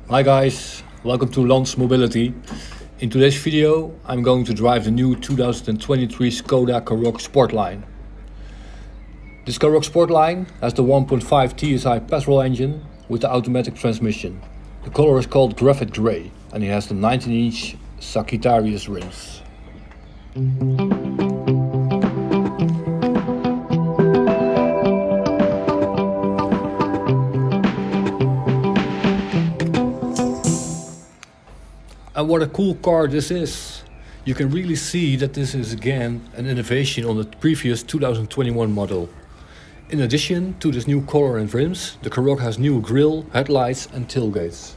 Hi guys, welcome to Lance Mobility. In today's video I'm going to drive the new 2023 Skoda Karoq Sportline. This Karoq Sportline has the 1.5 TSI petrol engine with the automatic transmission. The color is called Grapithe Grey and it has the 19-inch Sagittarius rims. And what a cool car this is! You can really see that this is again an innovation on the previous 2021 model. In addition to this new color and rims, the Karoq has new grille, headlights and tailgates.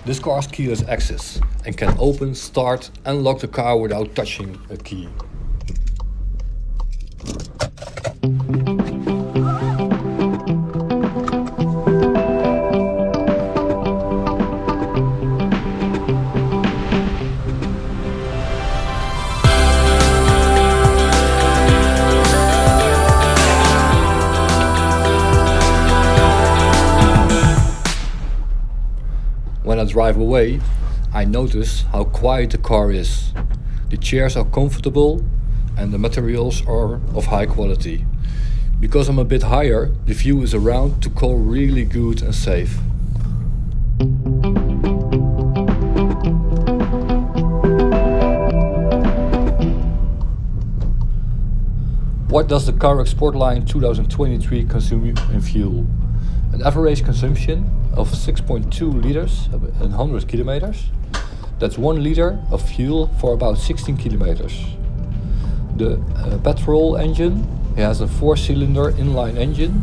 This car has keyless access and can open, start and lock the car without touching a key. When I drive away, I notice how quiet the car is. The chairs are comfortable and the materials are of high quality. Because I'm a bit higher, the view is around to call really good and safe. What does the Karoq Sportline 2023 consume in fuel? An average consumption of 6.2 liters and 100 kilometers. That's 1 liter of fuel for about 16 kilometers. The petrol engine has a 4-cylinder inline engine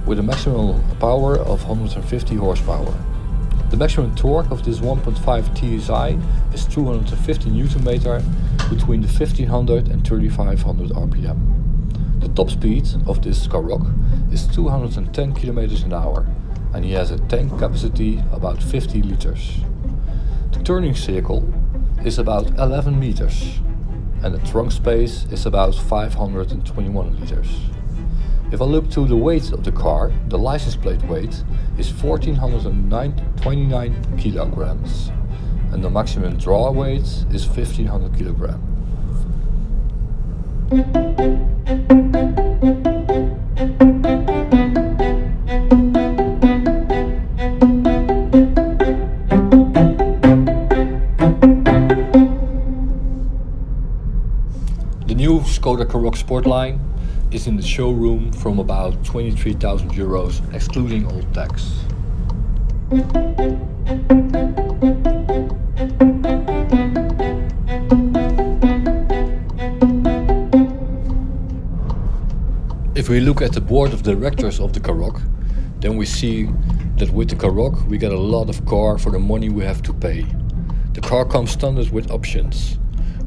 with a maximum power of 150 horsepower. The maximum torque of this 1.5 TSI is 250 Nm between the 1500 and 3500 RPM. The top speed of this Karoq is 210 km an hour and he has a tank capacity about 50 liters. The turning circle is about 11 meters and the trunk space is about 521 liters. If I look to the weight of the car, the license plate weight is 1429 kilograms and the maximum draw weight is 1500 kilograms. The new Skoda Karoq Sportline is in the showroom from about 23,000 euros excluding all tax. If we look at the board of directors of the Karoq, then we see that with the Karoq we get a lot of car for the money we have to pay. The car comes standard with options.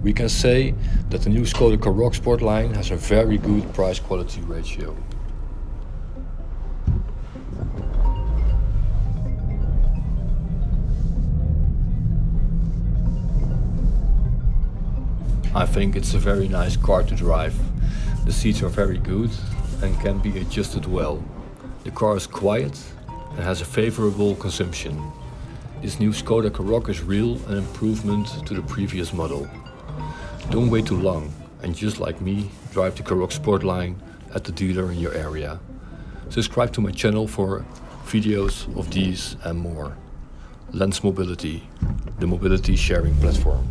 We can say that the new Skoda Karoq Sportline has a very good price-quality ratio. I think it's a very nice car to drive. The seats are very good and can be adjusted well. The car is quiet and has a favorable consumption. This new Skoda Karoq is real an improvement to the previous model. Don't wait too long and just like me, drive the Karoq Sportline at the dealer in your area. Subscribe to my channel for videos of these and more. Lance Mobility, the mobility sharing platform.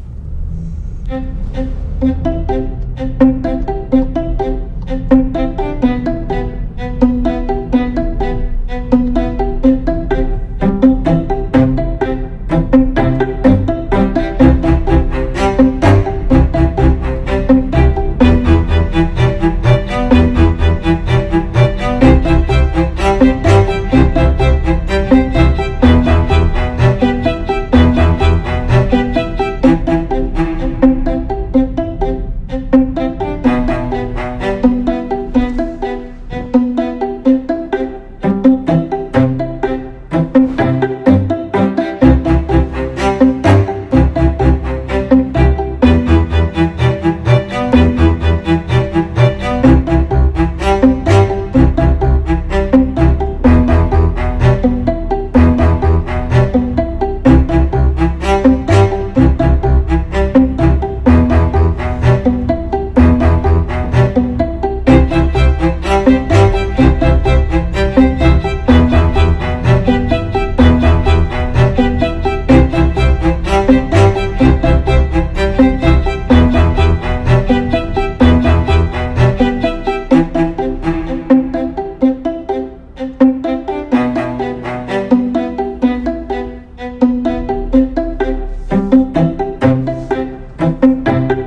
Bye.